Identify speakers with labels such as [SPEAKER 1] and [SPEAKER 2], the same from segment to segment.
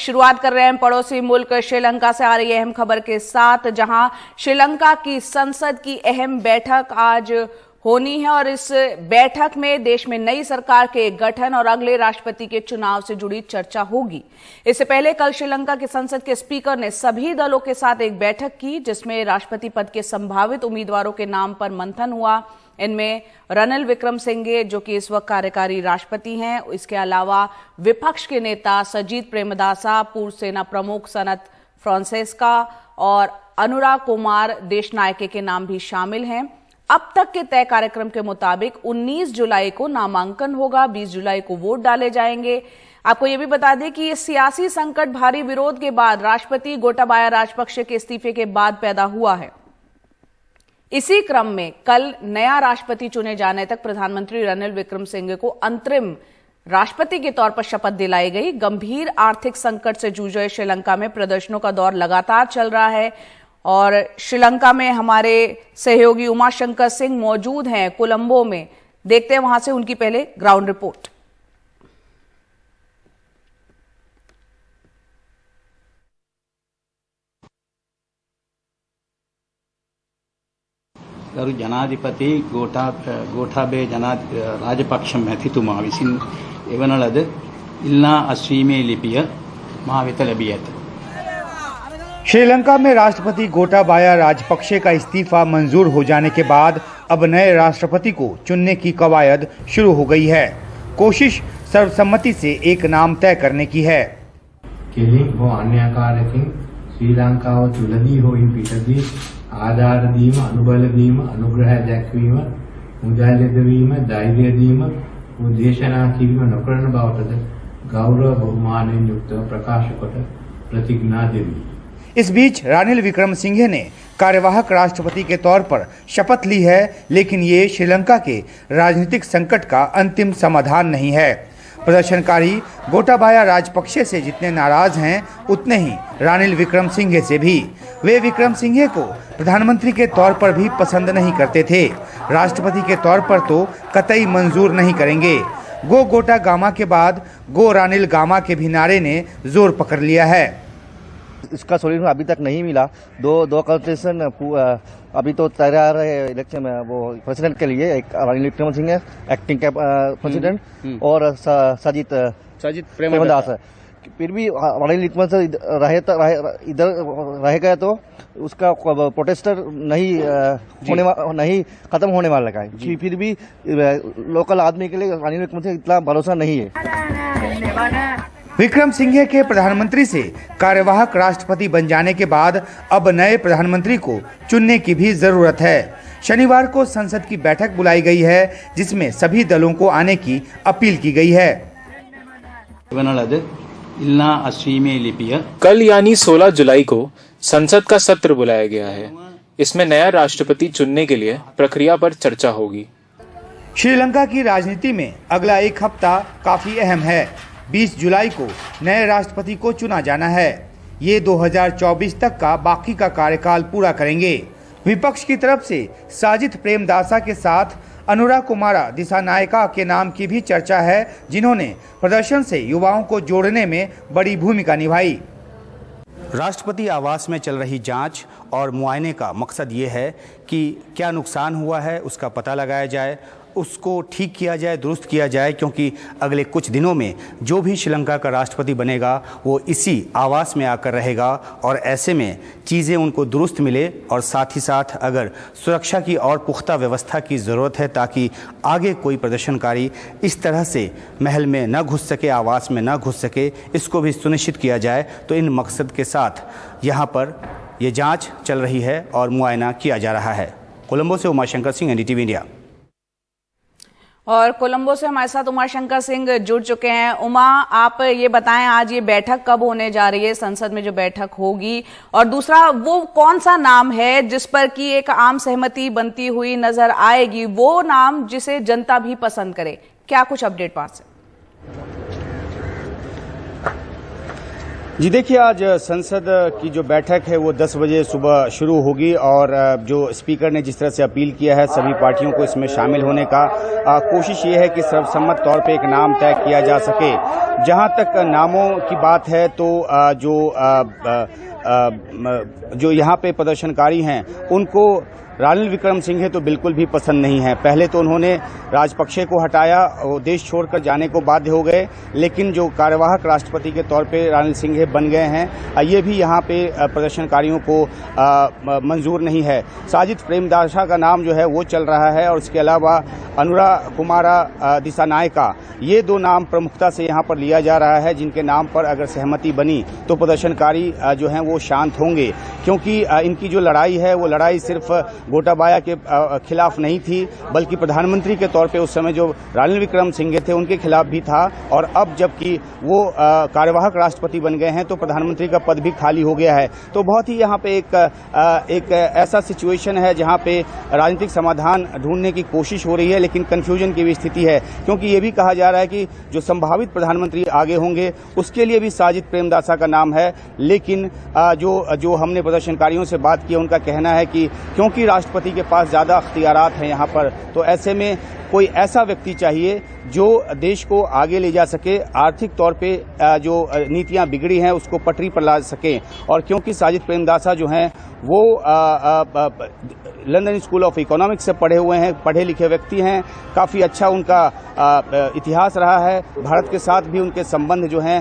[SPEAKER 1] शुरुआत कर रहे हैं पड़ोसी मुल्क श्रीलंका से आ रही अहम खबर के साथ, जहां श्रीलंका की संसद की अहम बैठक आज होनी है और इस बैठक में देश में नई सरकार के गठन और अगले राष्ट्रपति के चुनाव से जुड़ी चर्चा होगी। इससे पहले कल श्रीलंका की संसद के स्पीकर ने सभी दलों के साथ एक बैठक की, जिसमें राष्ट्रपति पद के संभावित उम्मीदवारों के नाम पर मंथन हुआ। इनमें रनिल विक्रमसिंघे, जो कि इस वक्त कार्यकारी राष्ट्रपति हैं, इसके अलावा विपक्ष के नेता सजीत प्रेमदासा, पूर्व सेना प्रमुख सनत फ्रांसेस्का और अनुराग कुमार देशनायके के नाम भी शामिल हैं। अब तक के तय कार्यक्रम के मुताबिक 19 जुलाई को नामांकन होगा, 20 जुलाई को वोट डाले जाएंगे। आपको यह भी बता दें कि ये सियासी संकट भारी विरोध के बाद राष्ट्रपति गोटाबाया राजपक्षे के इस्तीफे के बाद पैदा हुआ है। इसी क्रम में कल नया राष्ट्रपति चुने जाने तक प्रधानमंत्री रनिल विक्रमसिंघे को अंतरिम राष्ट्रपति के तौर पर शपथ दिलाई गई। गंभीर आर्थिक संकट से जूझ रहे श्रीलंका में प्रदर्शनों का दौर लगातार चल रहा है और श्रीलंका में हमारे सहयोगी उमाशंकर सिंह मौजूद हैं कोलंबो में। देखते हैं वहां से उनकी पहले ग्राउंड रिपोर्ट।
[SPEAKER 2] गरु जनाधिपति गोटाबे राजपक्षं मैथितुमा विसिन एवं लद इल्ना अश्वीमे लिपिय महावित लबियत।
[SPEAKER 3] श्रीलंका में राष्ट्रपति गोटाबाया राजपक्षे का इस्तीफा मंजूर हो जाने के बाद अब नए राष्ट्रपति को चुनने की कवायद शुरू हो गई है। कोशिश सर्वसम्मति से एक नाम तय करने की है।
[SPEAKER 4] श्रीलंकाव तुलदी होई पिटदी आधार दीम अनुबल दीम अनुग्रह දැක්වීම මුදල් යොදවීම ධෛර්ය දීම උදේශනා කිරීම නොකරන බවටද ගෞරව බහුමානයෙන් යුක්තව ප්‍රකාශ කොට प्रतिज्ञा देवी।
[SPEAKER 3] इस बीच रानिल विक्रमसिंघे ने कार्यवाहक राष्ट्रपति के तौर पर शपथ ली है, लेकिन ये श्रीलंका के राजनीतिक संकट का अंतिम समाधान नहीं है। प्रदर्शनकारी गोटाबाया राजपक्षे से जितने नाराज हैं, उतने ही रानिल विक्रमसिंघे से भी। वे विक्रमसिंघे को प्रधानमंत्री के तौर पर भी पसंद नहीं करते थे, राष्ट्रपति के तौर पर तो कतई मंजूर नहीं करेंगे। गो गोटा गामा के बाद गो रानिल गामा के भी नारे ने जोर पकड़ लिया है।
[SPEAKER 5] इसका सोल्यूशन अभी तक नहीं मिला। दो कंस्टिट्यूशन अभी तो तैयार है इलेक्शन में, वो प्रेसिडेंट के लिए एक रानिल विक्रमसिंघे एक्टिंग प्रेसिडेंट और सजीत प्रेमदास। फिर भी रानिल विक्रमसिंघे इधर रह गए तो उसका प्रोटेस्टर नहीं खत्म होने वाला है। फिर भी लोकल आदमी के लिए रानिल विक्रमसिंघे इतना भरोसा नहीं है।
[SPEAKER 3] विक्रमसिंघे के प्रधानमंत्री से कार्यवाहक राष्ट्रपति बन जाने के बाद अब नए प्रधानमंत्री को चुनने की भी जरूरत है। शनिवार को संसद की बैठक बुलाई गई है, जिसमें सभी दलों को आने की अपील की गई है।
[SPEAKER 6] कल यानी 16 जुलाई को संसद का सत्र बुलाया गया है। इसमें नया राष्ट्रपति चुनने के लिए प्रक्रिया पर चर्चा होगी।
[SPEAKER 3] श्रीलंका की राजनीति में अगला एक हफ्ता काफी अहम है। 20 जुलाई को नए राष्ट्रपति को चुना जाना है। ये 2024 तक का बाकी का कार्यकाल पूरा करेंगे। विपक्ष की तरफ से सजीत प्रेमदासा के साथ अनुराग कुमार दिशानायका के नाम की भी चर्चा है, जिन्होंने प्रदर्शन से युवाओं को जोड़ने में बड़ी भूमिका निभाई। राष्ट्रपति आवास में चल रही जांच और मुआयने का मकसद ये है कि क्या नुकसान हुआ है उसका पता लगाया जाए, उसको ठीक किया जाए, दुरुस्त किया जाए, क्योंकि अगले कुछ दिनों में जो भी श्रीलंका का राष्ट्रपति बनेगा वो इसी आवास में आकर रहेगा और ऐसे में चीज़ें उनको दुरुस्त मिले और साथ ही साथ अगर सुरक्षा की और पुख्ता व्यवस्था की ज़रूरत है ताकि आगे कोई प्रदर्शनकारी इस तरह से महल में न घुस सके, आवास में न घुस सके, इसको भी सुनिश्चित किया जाए। तो इन मकसद के साथ यहाँ पर ये जाँच चल रही है और मुआयना किया जा रहा है। कोलंबो से उमाशंकर सिंह, NDTV इंडिया।
[SPEAKER 1] और कोलंबो से हमारे साथ उमाशंकर सिंह जुड़ चुके हैं। उमा, आप ये बताएं आज ये बैठक कब होने जा रही है, संसद में जो बैठक होगी, और दूसरा वो कौन सा नाम है जिस पर कि एक आम सहमति बनती हुई नजर आएगी, वो नाम जिसे जनता भी पसंद करे, क्या कुछ अपडेट पास है?
[SPEAKER 3] जी देखिए, आज संसद की जो बैठक है वो 10 बजे सुबह शुरू होगी और जो स्पीकर ने जिस तरह से अपील किया है सभी पार्टियों को इसमें शामिल होने का, कोशिश ये है कि सर्वसम्मत तौर पे एक नाम तय किया जा सके। जहां तक नामों की बात है तो जो यहाँ पे प्रदर्शनकारी हैं उनको रानिल विक्रमसिंघे तो बिल्कुल भी पसंद नहीं है। पहले तो उन्होंने राजपक्षे को हटाया, वो देश छोड़कर जाने को बाध्य हो गए, लेकिन जो कार्यवाहक राष्ट्रपति के तौर पे रानिल सिंघे बन गए हैं, ये भी यहाँ पे प्रदर्शनकारियों को मंजूर नहीं है। साजिद प्रेमदासा का नाम जो है वो चल रहा है और इसके अलावा अनुरा कुमारा दिसानायका, ये दो नाम प्रमुखता से यहाँ पर लिया जा रहा है, जिनके नाम पर अगर सहमति बनी तो प्रदर्शनकारी जो हैं वो शांत होंगे, क्योंकि इनकी जो लड़ाई है वो लड़ाई सिर्फ गोटाबाया के खिलाफ नहीं थी, बल्कि प्रधानमंत्री के तौर पे उस समय जो रानिल विक्रमसिंघे थे उनके खिलाफ भी था। और अब जबकि वो कार्यवाहक राष्ट्रपति बन गए हैं तो प्रधानमंत्री का पद भी खाली हो गया है। तो बहुत ही यहाँ पे एक ऐसा सिचुएशन है जहाँ पे राजनीतिक समाधान ढूंढने की कोशिश हो रही है, लेकिन कंफ्यूजन की भी स्थिति है, क्योंकि ये भी कहा जा रहा है कि जो संभावित प्रधानमंत्री आगे होंगे उसके लिए भी साजिद प्रेमदासा का नाम है। लेकिन जो हमने प्रदर्शनकारियों से बात की, उनका कहना है कि क्योंकि राष्ट्रपति के पास ज्यादा अख्तियारात हैं यहाँ पर, तो ऐसे में कोई ऐसा व्यक्ति चाहिए जो देश को आगे ले जा सके, आर्थिक तौर पे जो नीतियां बिगड़ी हैं उसको पटरी पर ला सके। और क्योंकि साजिद प्रेमदासा जो हैं वो लंदन स्कूल ऑफ इकोनॉमिक्स से पढ़े हुए हैं, पढ़े लिखे व्यक्ति हैं, काफ़ी अच्छा उनका इतिहास रहा है, भारत के साथ भी उनके संबंध जो हैं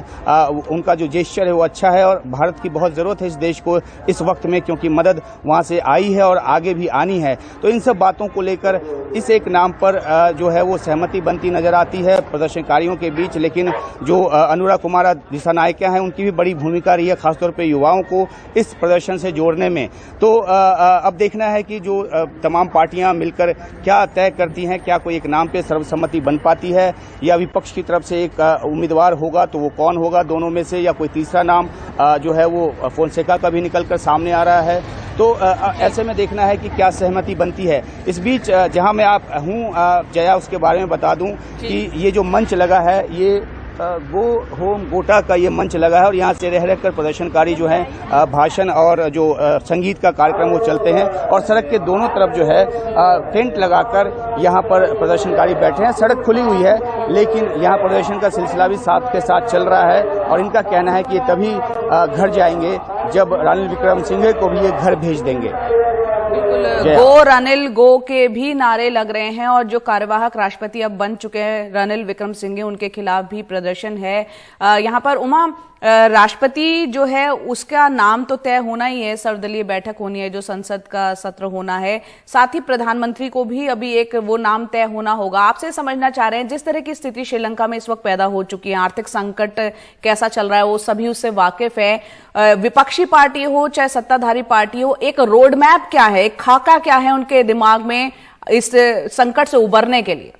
[SPEAKER 3] उनका जो जेस्चर है वो अच्छा है, और भारत की बहुत ज़रूरत है इस देश को इस वक्त में, क्योंकि मदद वहाँ से आई है और आगे भी आनी है। तो इन सब बातों को लेकर इस एक नाम पर जो है वो सहमति बनती नजर आती है प्रदर्शनकारियों के बीच। लेकिन जो अनुरा कुमारा दिसानायका हैं उनकी भी बड़ी भूमिका रही है, खासतौर पे युवाओं को इस प्रदर्शन से जोड़ने में। तो अब देखना है कि जो तमाम पार्टियां मिलकर क्या तय करती हैं, क्या कोई एक नाम पे सर्वसम्मति बन पाती है, या विपक्ष की तरफ से एक उम्मीदवार होगा तो वो कौन होगा दोनों में से, या कोई तीसरा नाम जो है वो फोनसेका का भी निकलकर सामने आ रहा है। तो ऐसे में देखना है कि क्या सहमति बनती है। इस बीच जहां मैं आप हूं जया, उसके बारे में बता दूं कि ये जो मंच लगा है ये गो होम गोटा का ये मंच लगा है, और यहाँ से रह रहकर प्रदर्शनकारी जो हैं भाषण और जो संगीत का कार्यक्रम वो चलते हैं, और सड़क के दोनों तरफ जो है टेंट लगाकर यहाँ पर प्रदर्शनकारी बैठे हैं। सड़क खुली हुई है, लेकिन यहाँ प्रदर्शन का सिलसिला भी साथ के साथ चल रहा है, और इनका कहना है कि ये तभी घर जाएंगे जब रानिल विक्रमसिंघे को भी ये घर भेज देंगे।
[SPEAKER 1] गो रानिल गो के भी नारे लग रहे हैं, और जो कार्यवाहक राष्ट्रपति अब बन चुके हैं रानिल विक्रमसिंघे, उनके खिलाफ भी प्रदर्शन है। यहाँ पर उमा, राष्ट्रपति जो है उसका नाम तो तय होना ही है, सर्वदलीय बैठक होनी है, जो संसद का सत्र होना है, साथ ही प्रधानमंत्री को भी अभी एक वो नाम तय होना होगा। आपसे समझना चाह रहे हैं जिस तरह की स्थिति श्रीलंका में इस वक्त पैदा हो चुकी है, आर्थिक संकट कैसा चल रहा है वो सभी उससे वाकिफ है, विपक्षी पार्टी हो चाहे सत्ताधारी पार्टी हो, एक रोड मैप क्या है, एक खाका क्या है उनके दिमाग में इस संकट से उबरने के लिए?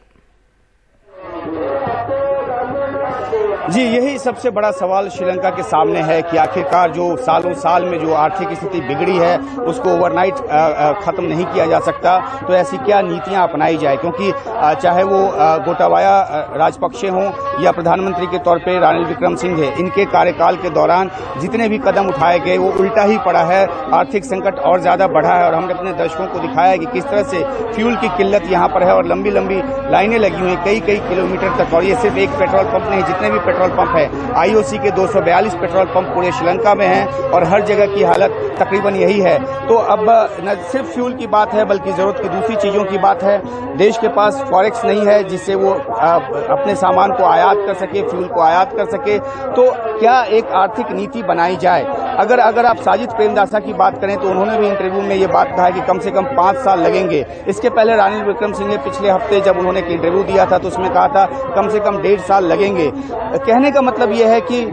[SPEAKER 3] जी, यही सबसे बड़ा सवाल श्रीलंका के सामने है कि आखिरकार जो सालों साल में जो आर्थिक स्थिति बिगड़ी है उसको ओवरनाइट खत्म नहीं किया जा सकता। तो ऐसी क्या नीतियां अपनाई जाए, क्योंकि चाहे वो गोटाबाया राजपक्षे हों या प्रधानमंत्री के तौर पे रानिल विक्रमसिंघे, इनके कार्यकाल के दौरान जितने भी कदम उठाए गए वो उल्टा ही पड़ा है, आर्थिक संकट और ज्यादा बढ़ा है। और हमने अपने दर्शकों को दिखाया है कि किस तरह से फ्यूल की किल्लत यहाँ पर है, और लंबी लंबी लाइनें लगी हुई हैं कई किलोमीटर तक। और ये सिर्फ एक पेट्रोल पंप नहीं, जितने भी पेट्रोल पंप है, आईओसी के 242 पेट्रोल पंप पूरे श्रीलंका में हैं, और हर जगह की हालत तकरीबन यही है। तो अब न सिर्फ फ्यूल की बात है बल्कि जरूरत की दूसरी चीजों की बात है। देश के पास फॉरेक्स नहीं है जिससे वो अपने सामान को आयात कर सके, फ्यूल को आयात कर सके। तो क्या एक आर्थिक नीति बनाई जाए? अगर आप साजिद प्रेमदासा की बात करें तो उन्होंने भी इंटरव्यू में ये बात कहा है कि कम से कम 5 साल लगेंगे। इसके पहले रानिल विक्रमसिंघे पिछले हफ्ते जब उन्होंने एक इंटरव्यू दिया था तो उसमें कहा था कम से कम 1.5 साल लगेंगे। कहने का मतलब यह है कि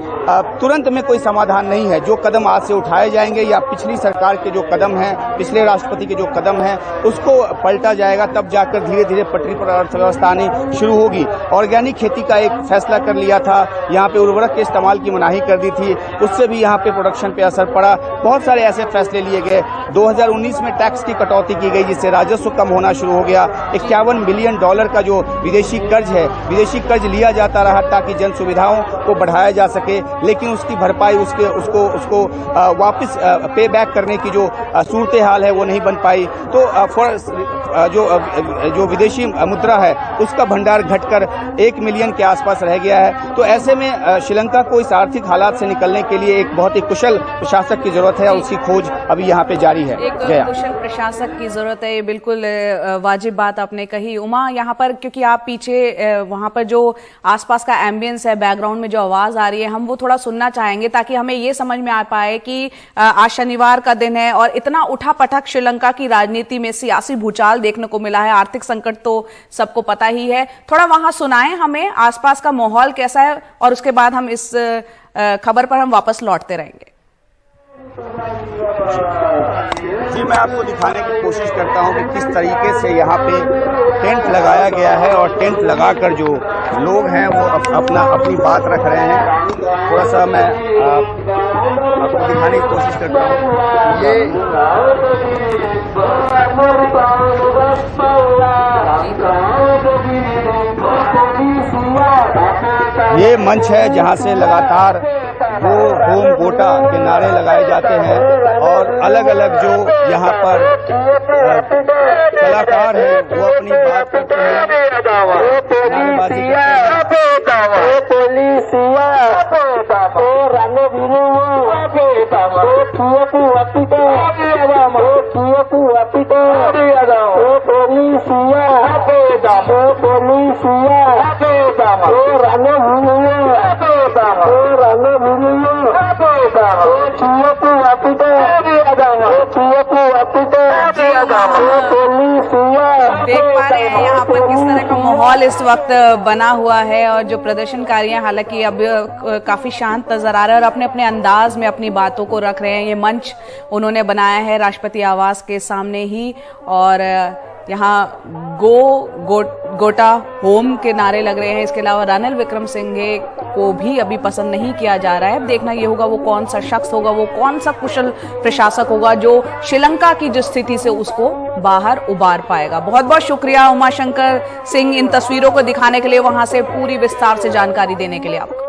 [SPEAKER 3] तुरंत में कोई समाधान नहीं है। जो कदम आज से उठाए जाएंगे या पिछली सरकार के जो कदम हैं, पिछले राष्ट्रपति के जो कदम हैं, उसको पलटा जाएगा, तब जाकर धीरे धीरे पटरी पर अर्थव्यवस्था आनी शुरू होगी। ऑर्गेनिक खेती का एक फैसला कर लिया था, यहाँ पे उर्वरक के इस्तेमाल की मनाही कर दी थी, उससे भी यहाँ पे प्रोडक्शन पे असर पड़ा। बहुत सारे ऐसे फैसले लिए गए
[SPEAKER 7] 2019 में टैक्स की कटौती की गई जिससे राजस्व कम होना शुरू हो गया। $51 बिलियन का जो विदेशी कर्ज है, विदेशी कर्ज लिया जाता रहा ताकि जन सुविधाओं को बढ़ाया जा सके, लेकिन उसकी भरपाई उसको वापस पे बैक करने की जो सूरत हाल है वो नहीं बन पाई। तो जो विदेशी मुद्रा है उसका भंडार घटकर 1 मिलियन के आसपास रह गया है। तो ऐसे में श्रीलंका को इस आर्थिक हालात से निकलने के लिए एक बहुत ही कुशल प्रशासक की जरूरत है और उसकी खोज अभी यहाँ पे जारी है।
[SPEAKER 1] एक कुशल प्रशासक की जरूरत है, ये बिल्कुल वाजिब बात आपने कही। उमा, यहाँ पर क्योंकि आप पीछे वहां पर जो आसपास का एम्बियंस है, बैकग्राउंड में जो आवाज आ रही है, हम वो थोड़ा सुनना चाहेंगे ताकि हमें ये समझ में आ पाए कि आज शनिवार का दिन है और इतना उठापटक श्रीलंका की राजनीति में सियासी भूचाल देखने को मिला है। आर्थिक संकट तो सबको पता ही है। थोड़ा वहां सुनाएं हमें आसपास का माहौल कैसा है और उसके बाद हम इस खबर पर हम वापस लौटते रहेंगे।
[SPEAKER 7] जी, मैं आपको दिखाने की कोशिश करता हूं कि किस तरीके से यहाँ पे टेंट लगाया गया है और टेंट लगाकर जो लोग हैं वो अपनी बात रख रहे हैं। थोड़ा सा मैं आपको दिखाने की कोशिश करता हूँ। ये मंच है जहाँ से लगातार गो होम गोटा के नारे लगाए जाते हैं और अलग अलग जो यहाँ पर कलाकार हैं वो अपनी बात करते हैं, नारेबाजी करते
[SPEAKER 1] देख पा रहे हैं यहाँ पर किस तरह का माहौल इस वक्त बना हुआ है और जो प्रदर्शनकारी हैं हालांकि अब काफी शांत नजर आ रहे हैं और अपने अपने अंदाज में अपनी बातों को रख रहे हैं। ये मंच उन्होंने बनाया है राष्ट्रपति आवास के सामने ही और यहाँ गोटा होम के नारे लग रहे हैं। इसके अलावा रानिल विक्रमसिंघे को भी अभी पसंद नहीं किया जा रहा है। अब देखना ये होगा वो कौन सा शख्स होगा, वो कौन सा कुशल प्रशासक होगा जो श्रीलंका की जो स्थिति से उसको बाहर उबार पाएगा। बहुत बहुत शुक्रिया उमाशंकर सिंह इन तस्वीरों को दिखाने के लिए, वहां से पूरी विस्तार से जानकारी देने के लिए आपका।